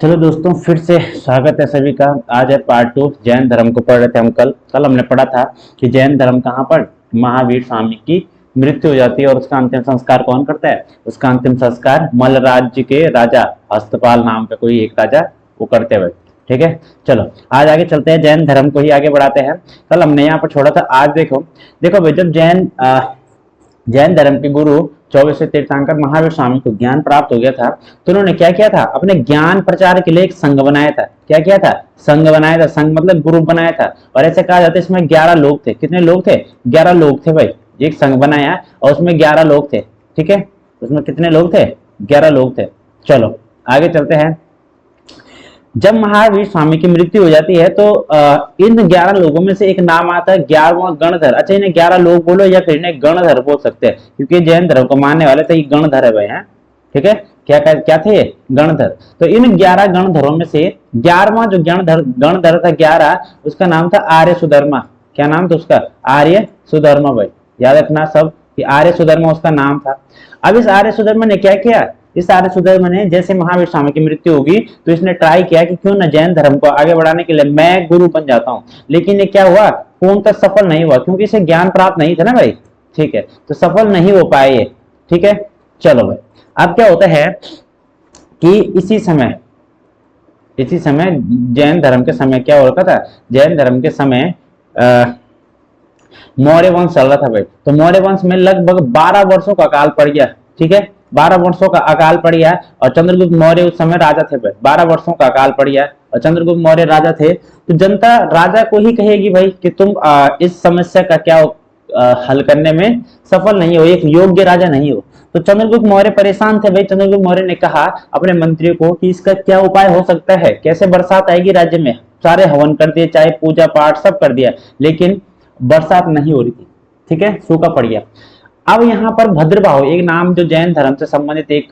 चलो दोस्तों, फिर से स्वागत है सभी का। आज है पार्ट 2। जैन धर्म को पढ़ रहे थे हम। कल हमने पढ़ा था कि जैन धर्म कहाँ पर महावीर स्वामी की मृत्यु हो जाती है और उसका अंतिम संस्कार कौन करता है। उसका अंतिम संस्कार मल्ल राज्य के राजा हस्तपाल नाम का कोई एक राजा वो करते हुए। ठीक है, चलो आज आगे चलते हैं, जैन धर्म को ही आगे बढ़ाते हैं। कल हमने यहाँ पर छोड़ा था। आज देखो देखो भाई, जब जैन धर्म के गुरु 24वें तीर्थंकर महावीर स्वामी को ज्ञान प्राप्त हो गया था, तो उन्होंने क्या किया था, अपने ज्ञान प्रचार के लिए एक संघ बनाया था। क्या किया था? संघ बनाया था। संघ मतलब ग्रुप बनाया था। और ऐसे कहा जाता है इसमें 11 लोग थे। कितने लोग थे? 11 लोग थे भाई। एक संघ बनाया और उसमें 11 लोग थे। ठीक है, उसमें कितने लोग थे? 11 लोग थे। चलो आगे चलते हैं। जब महावीर स्वामी की मृत्यु हो जाती है तो इन 11 लोगों में से एक नाम आता है 11वां गणधर। अच्छा, इन्हें 11 लोग बोलो या फिर इन्हें गणधर बोल सकते हैं, क्योंकि जैन धर्म को मानने वाले तो ये गणधर है भाई। हैं, ठीक है। क्या थे ये? गणधर। तो इन 11 गणधरों में से 11वां जो गणधर था 11, उसका नाम था आर्य सुधर्मा। क्या नाम था उसका? आर्य सुधर्मा भाई। याद रखना सब कि आर्य सुधर्मा उसका नाम था। अब इस आर्य सुधर्मा ने क्या किया? इस आर्य सुधर्मा ने जैसे महावीर स्वामी की मृत्यु होगी तो इसने ट्राई किया कि क्यों ना जैन धर्म को आगे बढ़ाने के लिए मैं गुरु बन जाता हूँ। लेकिन ये क्या हुआ? पूर्णतः सफल नहीं हुआ, क्योंकि इसे ज्ञान प्राप्त नहीं था ना भाई। ठीक है, तो सफल नहीं हो पाए ये। ठीक है, चलो भाई। अब क्या होता है कि इसी समय जैन धर्म के समय क्या हो रखा था? जैन धर्म के समय मौर्य वंश चल रहा था भाई। तो मौर्य वंश में लगभग 12 वर्षों का अकाल पड़ गया। ठीक है, 12 वर्षों का अकाल पड़ गया और चंद्रगुप्त मौर्य उस समय राजा थे भाई। 12 वर्षों का अकाल पड़ गया और चंद्रगुप्त मौर्य राजा थे। तो जनता राजा को ही कहेगी भाई कि तुम इस समस्या का क्या हल करने में सफल नहीं हो, एक योग्य राजा नहीं हो। तो चंद्रगुप्त मौर्य परेशान थे भाई। चंद्रगुप्त मौर्य ने कहा अपने मंत्रियों को कि इसका क्या उपाय हो सकता है, कैसे बरसात आएगी राज्य में। सारे हवन कर दिए, चाहे पूजा पाठ सब कर दिया, लेकिन बरसात नहीं हो रही थी। ठीक है, सूखा पड़ गया। अब यहाँ पर भद्रबाहु, एक नाम जो जैन धर्म से संबंधित एक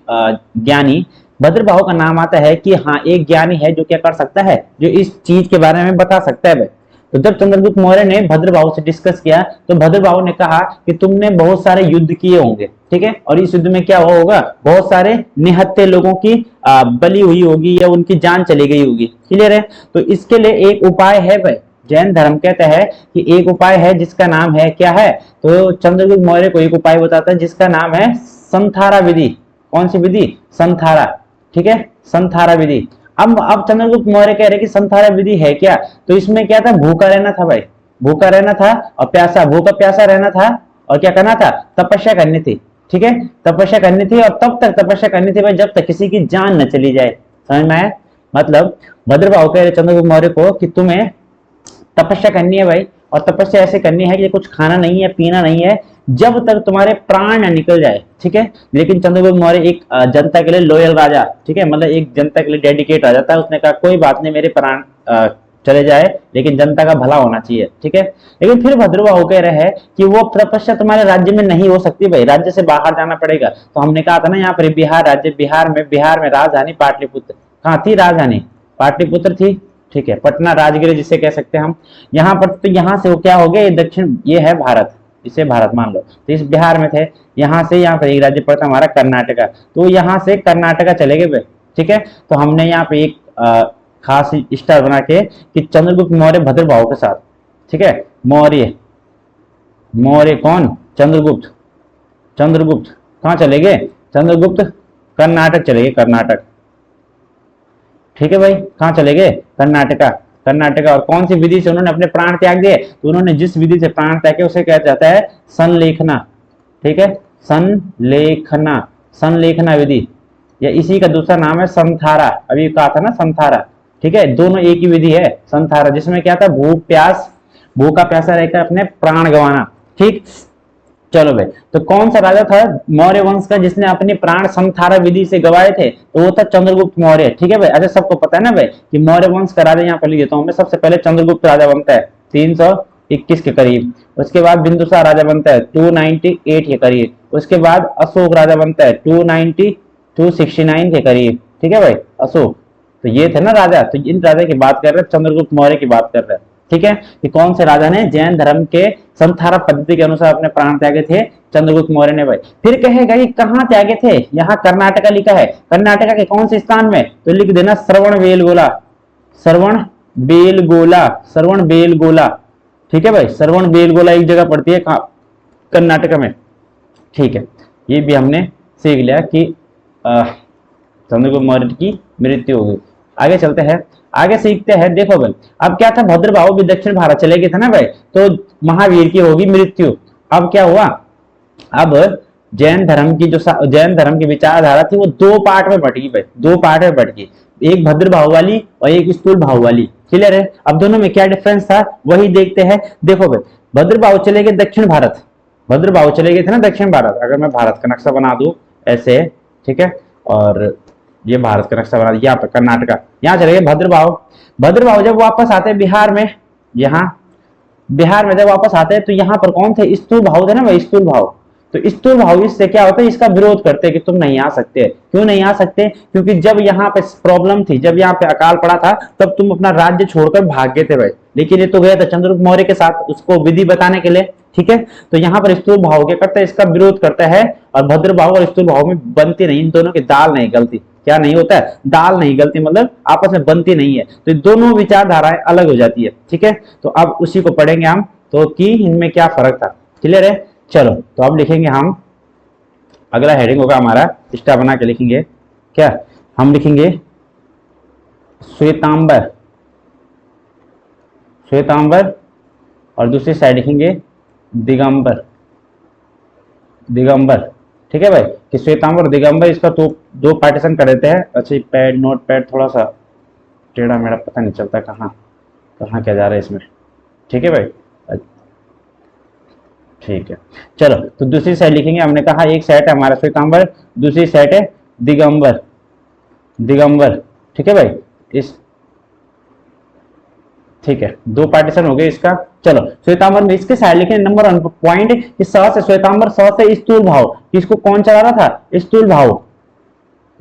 ज्ञानी भद्रबाहु का नाम आता है कि हाँ, एक ज्ञानी है जो क्या कर सकता है, जो इस चीज के बारे में बता सकता है भाई। तो जब चंद्रगुप्त मौर्य ने भद्रबाहु से डिस्कस किया तो भद्रबाहु ने कहा कि तुमने बहुत सारे युद्ध किए होंगे। ठीक है, और इस युद्ध में क्या हुआ होगा? बहुत सारे निहत्थे लोगों की बलि हुई होगी या उनकी जान चली गई होगी। क्लियर है? तो इसके लिए एक उपाय है भाई। जैन धर्म कहता है कि एक उपाय है जिसका नाम है, क्या है? तो चंद्रगुप्त मौर्य को एक उपाय बताता है जिसका नाम है संथारा विधि। कौन सी विधि? संथारा। ठीक है, संथारा विधि। अब चंद्रगुप्त मौर्य कह रहे कि संथारा विधि है क्या? तो इसमें क्या था? भूखा रहना था भाई। भूखा रहना था और प्यासा, भूखा प्यासा रहना था और क्या करना था? तपस्या करनी थी। ठीक है, तपस्या करनी थी और तब तक तपस्या करनी थी भाई जब तक किसी की जान न चली जाए। समझ में आया? मतलब भद्रबाहु कह रहे चंद्रगुप्त मौर्य को कि तुम्हें तपस्या करनी है भाई, और तपस्या ऐसे करनी है कि कुछ खाना नहीं है, पीना नहीं है, जब तक तुम्हारे प्राण न निकल जाए। ठीक है, लेकिन चंद्रगुप्त मौर्य एक जनता के लिए लॉयल राजा, ठीक है, मतलब एक जनता के लिए डेडिकेट राजा था। उसने कहा कोई बात नहीं, मेरे प्राण चले जाए लेकिन जनता का भला होना चाहिए। ठीक है, लेकिन फिर भद्रबाहु कह रहे हैं कि वो तपस्या तुम्हारे राज्य में नहीं हो सकती भाई, राज्य से बाहर जाना पड़ेगा। तो हमने कहा था ना यहाँ पर बिहार राज्य, बिहार में राजधानी पाटलिपुत्र। कहाँ थी राजधानी? पाटलिपुत्र थी। ठीक है, पटना राजगीर जिसे कह सकते हैं हम। यहाँ पर तो यहाँ से वो क्या हो गया, ये दक्षिण, ये है भारत, इसे भारत मान लो। तो इस बिहार में थे, यहाँ से यहाँ पर एक राज्य पड़ता हमारा कर्नाटका। तो यहाँ से कर्नाटका चले गए। ठीक है, तो हमने यहाँ पे एक खास स्टार बना के कि चंद्रगुप्त मौर्य भद्रबाहु के साथ। ठीक है, मौर्य मौर्य कौन? चंद्रगुप्त। चंद्रगुप्त कहाँ चले गए? चंद्रगुप्त कर्नाटक चले गए, कर्नाटक। ठीक है भाई, कहाँ चले गए? कर्नाटका। कर्नाटका। और कौन सी विधि से उन्होंने अपने प्राण त्याग दिए? तो उन्होंने जिस विधि से प्राण त्यागे उसे कहा जाता है संलेखना। ठीक है, संलेखना, संलेखना विधि, या इसी का दूसरा नाम है संथारा। अभी कहा था ना संथारा। ठीक है, दोनों एक ही विधि है संथारा, जिसमें क्या था? भूखा प्यासा रहकर अपने प्राण गंवाना। ठीक, चलो भाई। तो कौन सा राजा था मौर्य वंश का जिसने अपने प्राण संथारा विधि से गवाए थे? तो वो था चंद्रगुप्त मौर्य। ठीक है भाई, अच्छा सबको पता है ना भाई कि मौर्य वंश का राजा यहाँ पर लिख देता हूँ मैं। सबसे पहले चंद्रगुप्त राजा बनता है 321 के करीब। उसके बाद बिंदुसार राजा बनता है 298 के करीब। उसके बाद अशोक राजा बनता है 269 के करीब। ठीक है भाई, अशोक। तो ये थे ना राजा। तो इन राजा की बात कर रहे हैं, चंद्रगुप्त मौर्य की बात कर रहे हैं। ठीक है, कि कौन से राजा ने जैन धर्म के संथारा पद्धति के अनुसार अपने प्राण त्यागे थे? चंद्रगुप्त मौर्य ने भाई। फिर कहेगा कि कहाँ त्यागे थे? यहाँ कर्नाटका लिखा है, कर्नाटका के कौन से स्थान में? तो लिख देना श्रवण बेलगोला, श्रवण बेलगोला, श्रवण बेलगोला। ठीक है भाई, श्रवण बेलगोला एक जगह पड़ती है कर्नाटक में। ठीक है, ये भी हमने सीख लिया कि चंद्रगुप्त मौर्य की मृत्यु हो गई। आगे चलते हैं, आगे सीखते हैं। देखो भाई, अब क्या था, भद्रभाव भी दक्षिण भारत चले गए थे ना भाई, तो महावीर की होगी मृत्यु। अब क्या हुआ, अब जैन धर्म की जो जैन धर्म की विचारधारा थी वो दो पार्ट में बट गई भाई, दो पार्ट में बट गई, एक भद्र भाव वाली और एक स्थूल भाव वाली। क्लियर है? अब दोनों में क्या डिफरेंस था वही देखते हैं। देखो भाई, भद्र भाव चले गए दक्षिण भारत, भद्र भाव चले गए थे ना दक्षिण भारत। अगर मैं भारत का नक्शा बना दूं ऐसे, ठीक है, और ये भारत का नक्शा बना, यहाँ पे कर्नाटका, यहाँ चले गए भद्र भाव। भद्र भाव जब वापस आते बिहार में, यहाँ बिहार में जब वापस आते हैं तो यहाँ पर कौन थे? स्थूल भाव थे ना भाई, स्थूल भाव। तो स्थूल भाव इससे क्या होता है, इसका विरोध करते हैं कि तुम नहीं आ सकते। क्यों नहीं आ सकते? क्योंकि जब यहाँ पे प्रॉब्लम थी, जब यहाँ पे अकाल पड़ा था, तब तुम अपना राज्य छोड़कर भाग गए थे भाई। लेकिन ये तो गया था चंद्रगुप्त मौर्य के साथ उसको विधि बताने के लिए। ठीक है, तो यहाँ पर स्थूल भाव क्या करता है, इसका विरोध करता है। और भद्र भाव और स्थूल भाव में बनती नहीं, इन दोनों की दाल नहीं गलती। क्या नहीं होता है? दाल नहीं गलती, मतलब आपस में बनती नहीं है। तो दोनों विचारधाराएं अलग हो जाती है। ठीक है, तो अब उसी को पढ़ेंगे हम, तो कि इनमें क्या फर्क था। क्लियर है? चलो, तो अब लिखेंगे हम, अगला हेडिंग होगा हमारा, स्टार बना के लिखेंगे क्या, हम लिखेंगे श्वेतांबर, श्वेतांबर, और दूसरी साइड लिखेंगे दिगंबर, दिगंबर। ठीक है भाई, कि श्वेतांबर दिगंबर, इसका तो दो पार्टीशन कर देते हैं। अच्छा, पैड नोट पैड थोड़ा सा टेढ़ा मेढ़ा, पता नहीं चलता कहाँ कहाँ क्या जा रहा है इसमें। ठीक है भाई, ठीक है, चलो, तो दूसरी साइड लिखेंगे। हमने कहा एक सेट है हमारा श्वेतांबर, दूसरी सेट है दिगंबर, दिगंबर। ठीक है भाई, इस, ठीक है, दो पार्टीशन हो गए इसका। चलो, श्वेतांबर में इसके साइड लिखेंगे नंबर 1 पॉइंट कि स से श्वेतांबर, स से स्थूल भाव, इसको कौन चला रहा था? स्थूल भाव,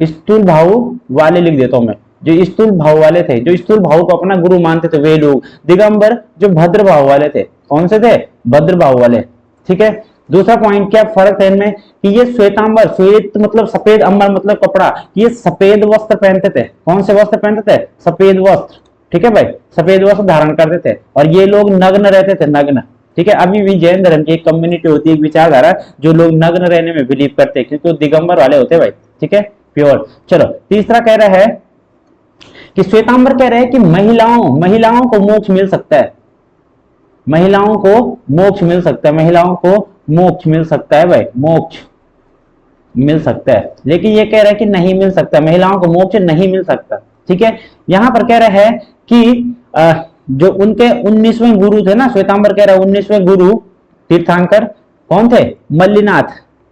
स्थूल भाव वाले लिख देता हूं मैं, जो स्थूल भाव वाले थे, जो स्थूल भाव को अपना गुरु मानते थे वे लोग। दिगंबर जो भद्र भाव वाले थे, कौन से थे? भद्र भाव वाले। ठीक है, दूसरा पॉइंट क्या फर्क है इनमें, कि ये श्वेतांबर, श्वेत मतलब सफेद, अंबर मतलब कपड़ा, ये सफेद वस्त्र पहनते थे। कौन से वस्त्र पहनते थे? सफेद वस्त्र। ठीक है भाई, सफेद वस्त्र धारण करते थे, और ये लोग नग्न रहते थे, नग्न। ठीक है, अभी भी जैन धर्म की एक कम्युनिटी होती है, एक विचारधारा, जो लोग नग्न रहने में बिलीव करते हैं, क्योंकि वो दिगंबर वाले होते हैं भाई। ठीक है, प्योर। चलो, तीसरा कह रहा है कि श्वेतांबर कह रहे हैं कि महिलाओं को मोक्ष मिल सकता है, महिलाओं को मोक्ष मिल सकता है, महिलाओं को मोक्ष मिल सकता है भाई, मोक्ष मिल सकता है। लेकिन ये कह रहा है कि नहीं मिल सकता, महिलाओं को मोक्ष नहीं मिल सकता। ठीक है, यहां पर कह रहा है कि जो उनके 19वें गुरु थे ना, श्वेतांबर कह रहा है 19वें गुरु तीर्थंकर कौन थे? मल्लीनाथ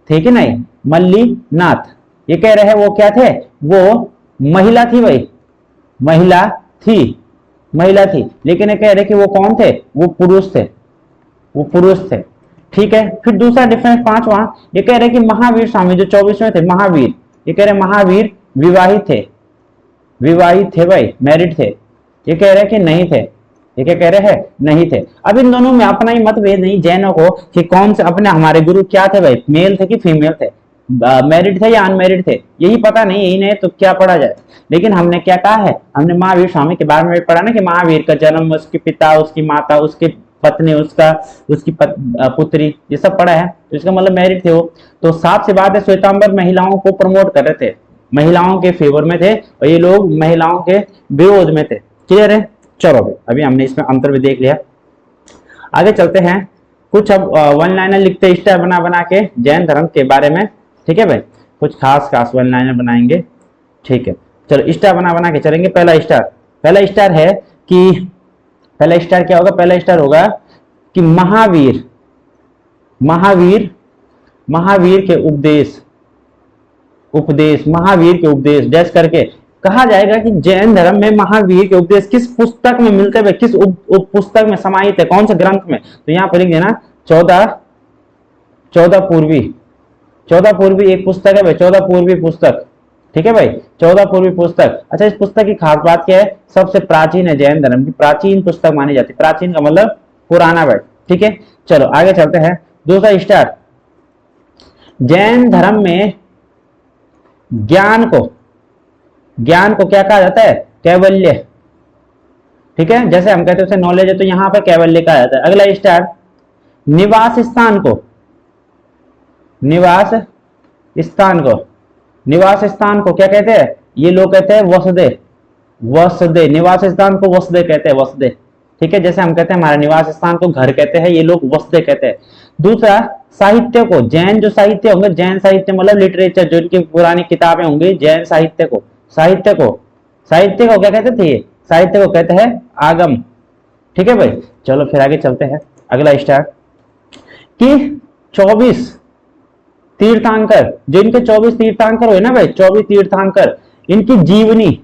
थे कि नहीं? मल्लीनाथ, ये कह रहे हैं वो क्या थे? वो महिला थी भाई, महिला थी, महिला थी। लेकिन ये कह रहे कि वो कौन थे? वो पुरुष थे, वो पुरुष थे। ठीक है, फिर दूसरा डिफरेंस पांचवा, ये कह रहे कि महावीर स्वामी जो 24वें थे, महावीर, ये कह रहे महावीर विवाहित थे, विवाहित थे भाई, मैरिड थे। ये कह रहे कि नहीं थे, ये क्या कह रहे हैं? नहीं थे। अब इन दोनों में अपना ही मतभेद नहीं जैनों को कि कौन से अपने हमारे गुरु क्या थे भाई, मेल थे कि फीमेल थे, मैरिड थे या अनमैरिड थे, यही पता नहीं, यही नहीं तो क्या पढ़ा जाए। लेकिन हमने क्या कहा है, हमने महावीर स्वामी के बारे में पढ़ा ना, कि महावीर का जन्म, उसके पिता, उसकी माता, उसके पत्नी, उसकी पुत्री, ये सब पढ़ा है। तो इसका मतलब मैरिड थे वो। तो साफ सी बात है, श्वेतांबर महिलाओं को प्रमोट कर रहे थे, महिलाओं के फेवर में थे, और ये लोग महिलाओं के विरोध में थे। क्लियर है? चलो भाई, अभी हमने इसमें अंतर भी देख लिया। आगे चलते हैं, कुछ अब वन लाइनर लिखते स्टार बना बना के जैन धर्म के बारे में। ठीक है भाई, कुछ खास वन लाइनर बनाएंगे। ठीक है, चलो स्टार बना बना के चलेंगे। पहला स्टार है कि, पहला स्टार क्या होगा? पहला स्टार होगा कि महावीर, महावीर के उपदेश, महावीर के उपदेश डैश करके कहा जाएगा कि जैन धर्म में महावीर के उपदेश किस पुस्तक में मिलते हुए, किस उप पुस्तक में समाहित है, कौन से ग्रंथ में? तो यहाँ पर लिख देना 14 पूर्वी एक पुस्तक है भाई, 14 पूर्वी पुस्तक, ठीक है भाई, 14 पूर्वी पुस्तक। अच्छा, इस पुस्तक की खास बात क्या है? सबसे प्राचीन है, जैन धर्म की प्राचीन पुस्तक मानी जाती है। प्राचीन का मतलब पुराना भाई, ठीक है। चलो आगे चलते हैं, दूसरा स्टार। जैन धर्म में ज्ञान को क्या कहा जाता है? कैवल्य, ठीक है। जैसे हम कहते हैं उसे नॉलेज है, तो यहां पर कैवल्य कहा जाता है। अगला स्टार, निवास स्थान को, निवास स्थान को, निवास स्थान को क्या कहते हैं? ये लोग कहते हैं वसुदे, वसुदे, निवास स्थान को वसुदे कहते हैं, वसुदे, ठीक है। जैसे हम कहते हैं हमारा निवास स्थान को घर कहते हैं, ये लोग वसुदे कहते हैं। दूसरा, साहित्य को, जैन जो साहित्य होंगे, जैन साहित्य मतलब लिटरेचर, जो इनकी पुरानी किताबें होंगी, जैन साहित्य को, साहित्य को क्या कहते थे? साहित्य को कहते हैं आगम, ठीक है भाई। चलो फिर आगे चलते हैं, अगला स्टार कि 24 तीर्थंकर, जो इनके 24 तीर्थंकर हुए ना भाई, 24 तीर्थंकर, इनकी जीवनी,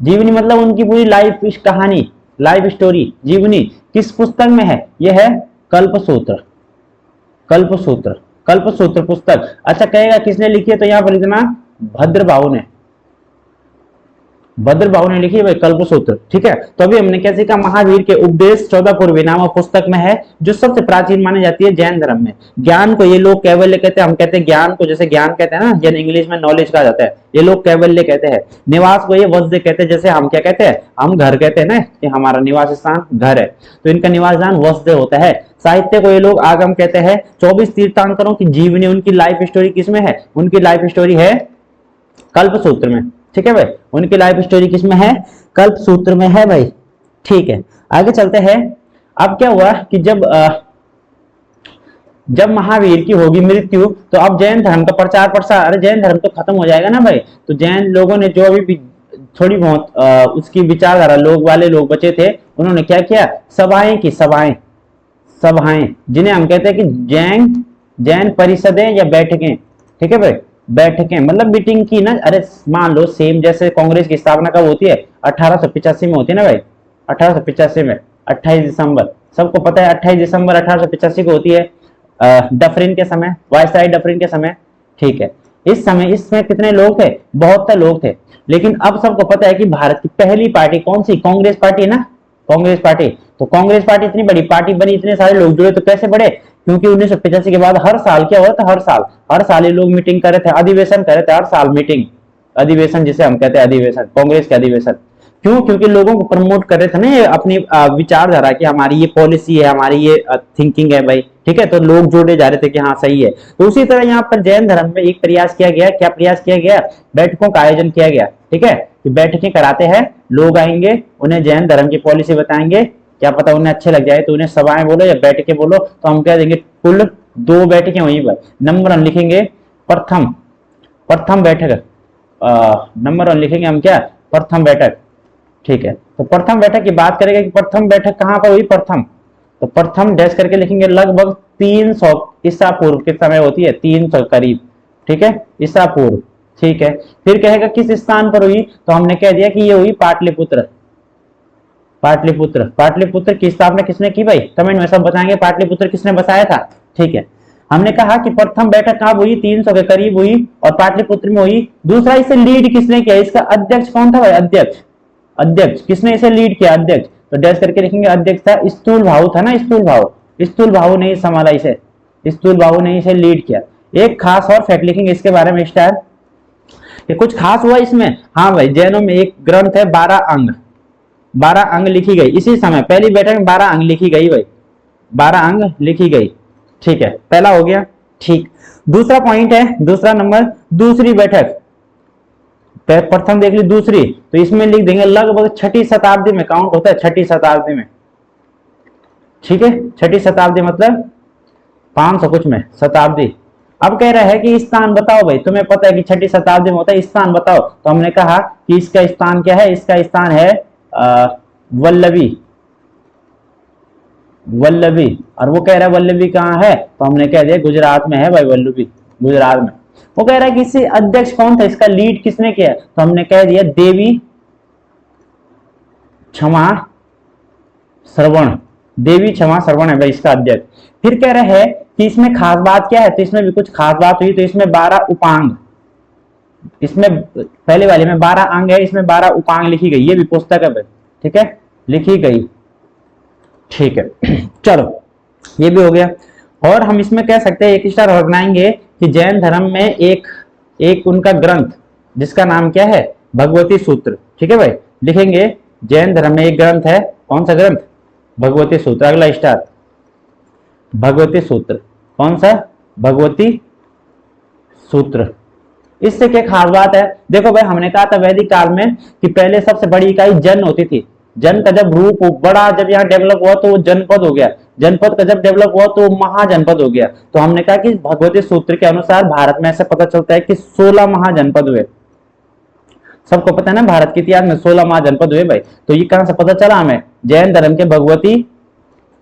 जीवनी मतलब उनकी पूरी लाइफ कहानी, लाइफ स्टोरी, जीवनी किस पुस्तक में है? यह है कल्पसूत्र, कल्पसूत्र, कल्पसूत्र पुस्तक। अच्छा कहेगा किसने लिखी है? तो यहां पर लिखना भद्रबाहु ने, भद्रबाहु ने लिखी है भाई कल्पसूत्र, ठीक है। तो अभी हमने क्या सीखा? महावीर के उपदेश 14 पूर्वी नामक पुस्तक में है, जो सबसे प्राचीन मानी जाती है जैन धर्म में। ज्ञान को ये लोग कैवल्य कहते हैं, हम कहते हैं ज्ञान को, जैसे ज्ञान कहते हैं ना, जैसे इंग्लिश में नॉलेज कहा जाता है, ये लोग कैवल्य कहते हैं। निवास को ये वसुदे कहते हैं, जैसे हम क्या कहते हैं? हम घर कहते हैं ना, कि हमारा निवास स्थान घर है, तो इनका निवास स्थान वसुदे होता है। साहित्य को ये लोग आगम कहते हैं। 24 तीर्थंकरों की जीवनी, उनकी लाइफ स्टोरी किसमें है? उनकी लाइफ स्टोरी है कल्पसूत्र में, ठीक है भाई। उनकी लाइफ स्टोरी किसमें है? कल्पसूत्र में है भाई, ठीक है। आगे चलते हैं। अब क्या हुआ कि जब महावीर की होगी मृत्यु, तो अब जैन धर्म का प्रचार प्रसार, अरे जैन धर्म तो खत्म हो जाएगा ना भाई। तो जैन लोगों ने जो अभी थोड़ी बहुत उसकी विचारधारा लोग वाले लोग बचे थे, उन्होंने क्या किया? सभाएं की, सभाएं, सभाएं, जिन्हें हम कहते हैं कि जैन परिषदें या बैठकें, ठीक है भाई। बैठकें मतलब मीटिंग की ना, अरे मान लो सेम जैसे कांग्रेस की स्थापना कब होती है? 1885 में होती है ना भाई, 1885 में, 28 दिसंबर, सबको पता है 28 दिसंबर 1885 को होती है, डफरिन के समय, वायसराय डफरिन के समय, ठीक है। इस समय इसमें कितने लोग थे? 72 लोग थे। लेकिन अब सबको पता है कि भारत की पहली पार्टी कौन सी? कांग्रेस पार्टी है ना, कांग्रेस पार्टी। तो कांग्रेस पार्टी इतनी बड़ी पार्टी बनी, इतने सारे लोग जुड़े, तो कैसे बढ़े? क्योंकि 1985 के बाद हर साल क्या हुआ था? हर साल ये लोग मीटिंग कर रहे थे, अधिवेशन कर रहे थे, हर साल मीटिंग, अधिवेशन जिसे हम कहते हैं अधिवेशन, कांग्रेस के अधिवेशन। क्यों? क्योंकि लोगों को प्रमोट कर रहे थे ना ये अपनी विचारधारा की, हमारी ये पॉलिसी है, हमारी ये थिंकिंग है भाई, ठीक है। तो लोग जोड़े जा रहे थे कि हाँ सही है। तो उसी तरह यहाँ पर जैन धर्म में एक प्रयास किया गया। क्या प्रयास किया गया? बैठकों का आयोजन किया गया, ठीक है। कि बैठकें कराते हैं, लोग आएंगे, उन्हें जैन धर्म की पॉलिसी बताएंगे, क्या पता उन्हें अच्छे लग जाए, तो उन्हें सभाएं बोलो या बैठकें बोलो, तो हम कह देंगे कुल 2 बैठकें हुई भाई। नंबर हम लिखेंगे प्रथम बैठक, नंबर 1 लिखेंगे हम क्या? प्रथम बैठक, ठीक है। तो प्रथम बैठक की बात करेंगे कि प्रथम बैठक कहां पर हुई? प्रथम, तो प्रथम डैश करके लिखेंगे, लगभग 300 ईसा पूर्व के समय होती है, 300 करीब, ठीक है, ईसा पूर्व, ठीक है। फिर कहेगा किस स्थान पर हुई? तो हमने कह दिया कि ये हुई पाटलिपुत्र, पाटलिपुत्र। पाटलिपुत्र की स्थापना किसने की भाई? कमेंट में सब बताएंगे पाटलिपुत्र किसने बसाया था, ठीक है। हमने कहा कि प्रथम बैठक कब हुई? 300 के करीब हुई और पाटलिपुत्र में हुई। दूसरा, इसे लीड किसने किया? इसका अध्यक्ष कौन था भाई? अध्यक्ष, अध्यक्ष किसने इसे लीड किया? अध्यक्ष, तो डैश करके लिखेंगे अध्यक्ष था स्थूलभाऊ था ना, स्थूलभाऊ, स्थूलभाऊ ने संभाला इसे, स्थूलभाऊ ने इसे लीड किया। एक खास और फैक्ट लिखेंगे इसके बारे में स्टार, ये कुछ खास हुआ इसमें। हाँ भाई, जैनों में एक ग्रंथ है 12 अंग, 12 अंग लिखी गई इसी समय, पहली बैठक में 12 अंग लिखी गई भाई, 12 अंग लिखी गई, ठीक है। पहला हो गया, ठीक। दूसरा पॉइंट है, दूसरा नंबर, दूसरी बैठक, प्रथम देख ली, दूसरी, तो इसमें लिख देंगे लगभग 6ठी शताब्दी में काउंट होता है, 6ठी शताब्दी में, ठीक है। 6ठी शताब्दी मतलब 500 कुछ में शताब्दी। अब कह रहा है कि स्थान बताओ भाई, तुम्हें पता है कि 6ठी शताब्दी में होता है, स्थान बताओ। तो हमने कहा कि इसका स्थान क्या है? इसका स्थान है वल्लभी, वल्लभी। और वो कह रहा है वल्लभी कहाँ है? तो हमने कह दिया गुजरात में है भाई, वल्लभी गुजरात में। वो कह रहा है कि इससे अध्यक्ष कौन था, इसका लीड किसने किया? तो हमने कह दिया देवी क्षमा श्रवण, देवी क्षमा श्रवण है भाई इसका अध्यक्ष। फिर कह रहे हैं कि इसमें खास बात क्या है? तो इसमें भी कुछ खास बात हुई। तो इसमें 12 उपांग, इसमें पहले वाले में 12 अंग है, इसमें 12 उपांग लिखी गई, ये भी पुस्तक है, ठीक है, लिखी गई, ठीक है। चलो ये भी हो गया। और हम इसमें कह सकते हैं एक स्टार और बनाएंगे कि जैन धर्म में एक उनका ग्रंथ जिसका नाम क्या है, भगवती सूत्र, ठीक है भाई, लिखेंगे जैन धर्म में एक ग्रंथ है, कौन सा ग्रंथ, भगवती सूत्र। अगला स्टार, भगवती सूत्र, कौन सा, भगवती सूत्र। इससे क्या खास बात है, देखो भाई हमने कहा था वैदिक काल में कि पहले सबसे बड़ी इकाई जन होती थी, जन का जब रूप बड़ा, जब यहाँ डेवलप हुआ तो वो जनपद हो गया, जनपद का जब डेवलप हुआ तो महाजनपद हो गया। तो हमने कहा कि भगवती सूत्र के अनुसार भारत में ऐसा पता चलता है कि 16 महाजनपद हुए। सबको पता है ना भारत के इतिहास में 16 महाजनपद हुए भाई। तो ये कहां से पता चला हमें, जैन धर्म के भगवती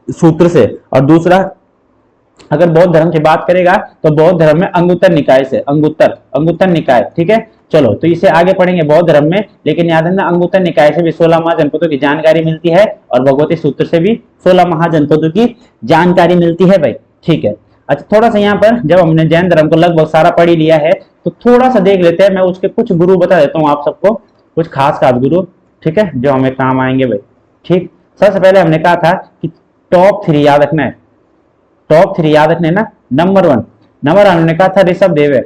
सूत्र से। और दूसरा, अगर बौद्ध धर्म की बात करेगा तो बौद्ध धर्म में अंगुत्तर निकाय से, अंगुत्तर निकाय, ठीक है। चलो तो इसे आगे पढ़ेंगे बौद्ध धर्म में, लेकिन याद रखना अंगुत्तर निकाय से भी 16 महाजनपदों की जानकारी मिलती है और भगवती सूत्र से भी 16 महाजनपदों की जानकारी मिलती है भाई, ठीक है। अच्छा थोड़ा सा यहाँ पर जब हमने जैन धर्म को लगभग सारा पढ़ ही लिया है तो थोड़ा सा देख लेते हैं, मैं उसके कुछ गुरु बता देता हूँ आप सबको, कुछ खास गुरु, ठीक है, जो हमें काम आएंगे भाई, ठीक। सबसे पहले हमने कहा था कि टॉप 3 याद रखना है, टॉप 3 याद रखने ना। नंबर 1 हमने कहा था ऋषभ देव है,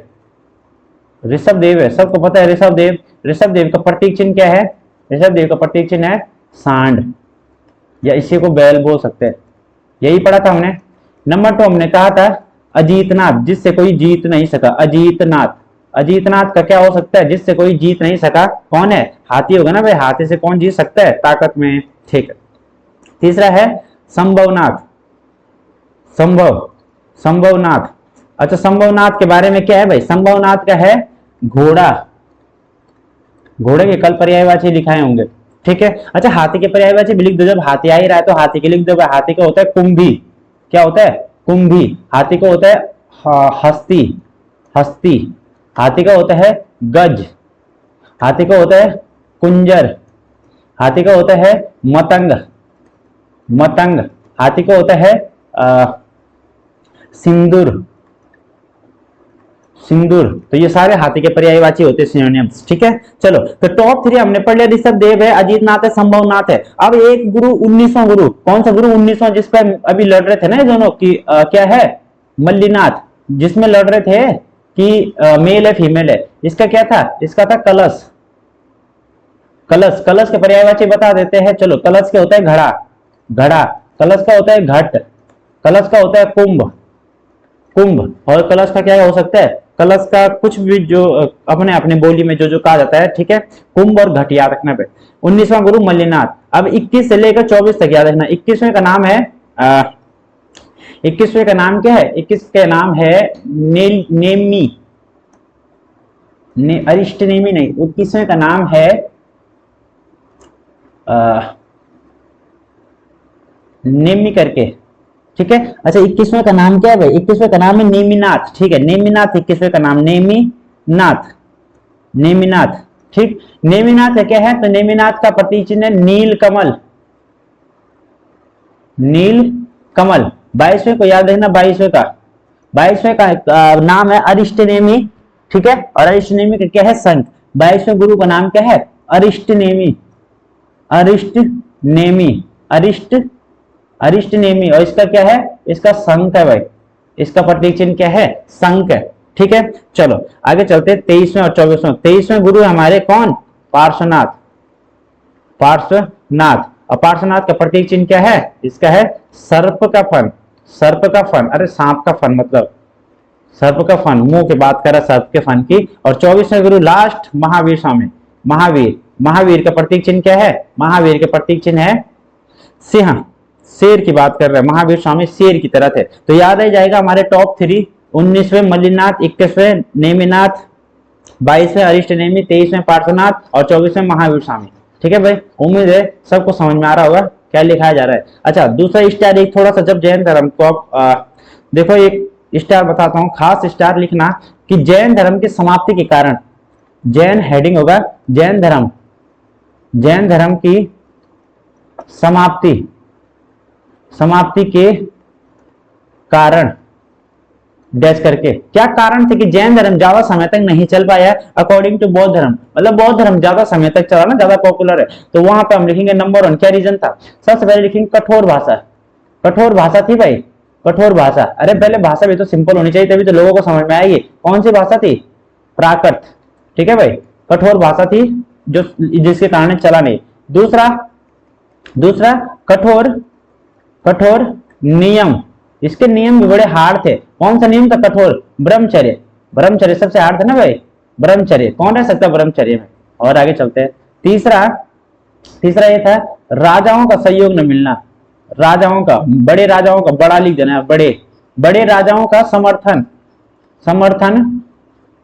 ऋषभ देव है, सबको पता है ऋषभ देव। ऋषभ देव का प्रतीक चिन्ह क्या है, ऋषभ देव का प्रतीक चिन्ह है सांड, या इसी को बैल बोल सकते हैं, यही पढ़ा था हमने। नंबर 2 हमने कहा था अजीतनाथ, जिससे कोई जीत नहीं सका, अजीतनाथ। अजीतनाथ का क्या हो सकता है, जिससे कोई जीत नहीं सका, कौन है, हाथी होगा ना भाई, हाथी से कौन जीत सकता है ताकत में, ठीक है। तीसरा है संभवनाथ, संभवनाथ। अच्छा संभवनाथ के बारे में क्या है भाई, संभवनाथ का है घोड़ा, घोड़े के कल पर्यायवाची लिखाए होंगे, ठीक है। अच्छा हाथी के पर्यायवाची भी लिख दो, जब हाथी आ ही रहा है तो हाथी के लिख दो। हाथी का होता है कुंभी, क्या होता है, कुंभी। हाथी का होता है हस्ती, हस्ती। हाथी का होता है गज, हाथी का होता है कुंजर। हाथी का होता है मतंग, मतंग। हाथी का होता है सिंदूर, सिंदूर। तो ये सारे हाथी के पर्यायवाची होते हैं, सिनोनिम्स, ठीक है। चलो तो टॉप 3 हमने पढ़ लिया, ऋषभ देव है, अजीतनाथ है, संभवनाथ है। अब एक गुरु 19वां गुरु, कौन सा गुरु 19वां, जिस पर अभी लड़ रहे थे ना दोनों की, क्या है, मल्लिनाथ, जिसमें लड़ रहे थे कि मेल है फीमेल है। इसका क्या था, इसका था कलश, कलश। कलश के पर्यायवाची बता देते हैं, चलो कलश क्या होता है, घड़ा, घड़ा। कलश का होता है घट, कलश का होता है कुंभ, कुंभ। और कलश का क्या हो सकता है, कलश का कुछ भी जो अपने अपने बोली में जो जो कहा जाता है, ठीक है। कुंभ और घट याद रखना पे। 19वां गुरु मल्लिनाथ। अब 21 से लेकर 24 तक याद रखना। 21वें का नाम है 21वें का नाम क्या है, 21 का नाम है नेमी, अरिष्टनेमी नहीं, 21वें का नाम है नेमी करके, ठीक है। अच्छा 21वें का नाम क्या है भाई, 21वें का नाम है नेमिनाथ, ठीक है, नेमिनाथ 21वें का नाम, नेमिनाथ, नेमिनाथ, ठीक। नेमिनाथ है क्या है, तो नेमिनाथ का प्रतीक चिन्ह है नील कमल, नील कमल। 22वें को याद रखना, 22वें का, 22वें का नाम है अरिष्टनेमी, ठीक है। और अरिष्टनेमी का क्या है, संत। 22वें गुरु का नाम क्या है, अरिष्टनेमी, अरिष्टनेमी, अरिष्टनेमी। और इसका क्या है, इसका शंख है भाई, इसका प्रतीक चिन्ह क्या है, शंख है, ठीक है। चलो आगे चलते 23वें और 24वें। 23वें गुरु हमारे कौन, पार्श्वनाथ, पार्श्वनाथ। और पार्श्वनाथ का प्रतीक चिन्ह क्या है, इसका है सर्प का फन, सर्प का फन, अरे सांप का फन, मतलब सर्प का फन, मुंह की बात कर रहा सर्प के फन की। और 24वें गुरु लास्ट महावीर स्वामी, महावीर। महावीर का प्रतीक चिन्ह क्या है, महावीर के प्रतीक चिन्ह है सिंह, शेर की बात कर रहे हैं, महावीर स्वामी शेर की तरह थे। तो याद रह जाएगा हमारे टॉप 3, 19वें मल्लिनाथ, 21वें नेमिनाथ, 22वें अरिष्टनेमी, 23वें पार्श्वनाथ और 24वें महावीर स्वामी, ठीक है भाई। उम्मीद है सबको समझ में आ रहा होगा क्या लिखाया जा रहा है। अच्छा दूसरा स्टार, एक थोड़ा सा, जब जैन धर्म को आप देखो, एक स्टार बताता हूं, खास स्टार लिखना कि जैन धर्म की समाप्ति के कारण, जैन हेडिंग होगा जैन धर्म, जैन धर्म की समाप्ति, समाप्ति के कारण, डैश करके। क्या कारण थे कि जैन धर्म ज्यादा समय तक नहीं चल पाया अकॉर्डिंग टू बौद्ध धर्म, मतलब बौद्ध धर्म ज्यादा समय तक चला ना, ज्यादा पॉपुलर है, तो वहां पे हम लिखेंगे नंबर 1 क्या रीजन था। सबसे पहले लिखेंगे कठोर भाषा, कठोर भाषा थी भाई, कठोर भाषा। अरे पहले भाषा भी तो सिंपल होनी चाहिए तभी तो लोगों को समझ में आएगी। कौन सी भाषा थी, प्राकृत, ठीक है भाई, कठोर भाषा थी जो जिसके कारण चला नहीं। दूसरा दूसरा कठोर कठोर नियम, इसके नियम भी बड़े हार्ड थे। कौन सा नियम था, कठोर, ब्रह्मचर्य, ब्रह्मचर्य सबसे हार्ड था ना भाई, ब्रह्मचर्य, कौन रह सकता है ब्रह्मचर्य में। और आगे चलते हैं। तीसरा तीसरा ये था राजाओं का सहयोग न मिलना, राजाओं का, बड़े राजाओं का, बड़ा लिख देना, बड़े बड़े राजाओं का समर्थन समर्थन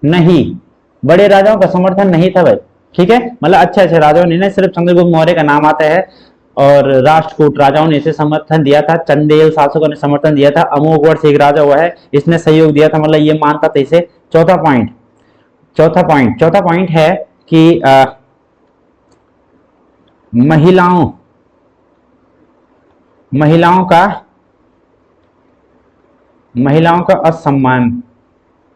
नहीं, बड़े राजाओं का समर्थन नहीं था भाई, ठीक है, मतलब अच्छे अच्छे राजाओं ने, सिर्फ चंद्रगुप्त मौर्य का नाम आता है और राष्ट्रकूट राजाओं ने इसे समर्थन दिया था, चंदेल शासकों ने समर्थन दिया था, अमोघवर्ण से एक राजा हुआ है इसने सहयोग दिया था, मतलब ये मानता था इसे। चौथा पॉइंट है कि महिलाओं का असम्मान,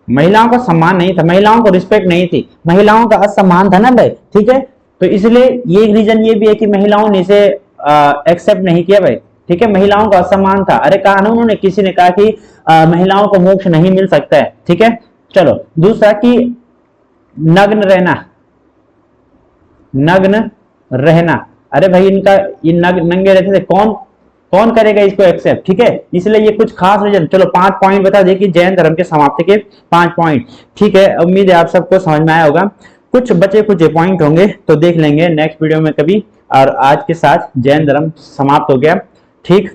महिलाओं का सम्मान नहीं था, महिलाओं को रिस्पेक्ट नहीं थी, महिलाओं का असम्मान था ना भाई, ठीक है, तो इसलिए ये एक रीजन ये भी है कि महिलाओं ने इसे एक्सेप्ट नहीं किया भाई, ठीक है, महिलाओं का असम्मान था। अरे कहा ना उन्होंने, किसी ने कहा कि महिलाओं को मोक्ष नहीं मिल सकता है, ठीक है। चलो दूसरा कि नग्न रहना, अरे भाई इनका ये नंगे रहते थे, कौन करेगा इसको एक्सेप्ट, ठीक है, इसलिए ये कुछ खास रीजन। चलो 5 पॉइंट बता दिए कि जैन धर्म के समाप्ति के 5 पॉइंट, ठीक है, उम्मीद है आप सबको समझ में आया होगा। कुछ बचे कुछ पॉइंट होंगे तो देख लेंगे नेक्स्ट वीडियो में कभी। और आज के साथ जैन धर्म समाप्त हो गया, ठीक,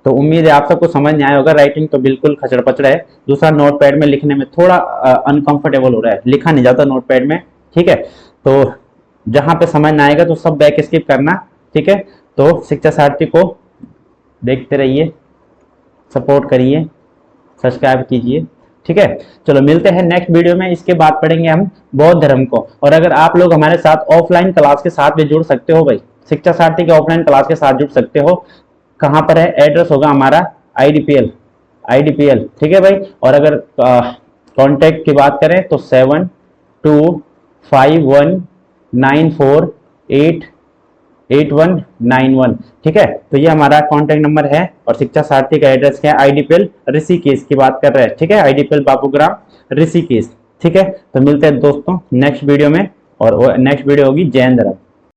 तो उम्मीद है आप सबको समझ में आया होगा। राइटिंग तो बिल्कुल खचड़ पचड़ है, दूसरा नोटपैड में लिखने में थोड़ा अनकंफर्टेबल हो रहा है, लिखा नहीं जाता नोटपैड में, ठीक है, तो जहां पे समझ ना आएगा तो सब बैक स्किप करना, ठीक है। तो शिक्षा सारथी को देखते रहिए, सपोर्ट करिए, सब्सक्राइब कीजिए, ठीक है। चलो मिलते हैं नेक्स्ट वीडियो में, इसके बाद पढ़ेंगे हम बौद्ध धर्म को। और अगर आप लोग हमारे साथ ऑफलाइन क्लास के साथ भी जुड़ सकते हो भाई, शिक्षा सारथी के ऑफलाइन क्लास के साथ जुड़ सकते हो। कहाँ पर है, एड्रेस होगा हमारा IDPL, ठीक है भाई। और अगर कांटेक्ट की बात करें तो 7251948191, ठीक है, तो ये हमारा कांटेक्ट नंबर है। और शिक्षा सारथी का एड्रेस क्या है, IDPL ऋषिकेश की बात कर रहे हैं, ठीक है, IDPL बाबूग्राम ऋषिकेश, ठीक है। तो मिलते हैं दोस्तों नेक्स्ट वीडियो में, और नेक्स्ट वीडियो होगी जैन धर्म।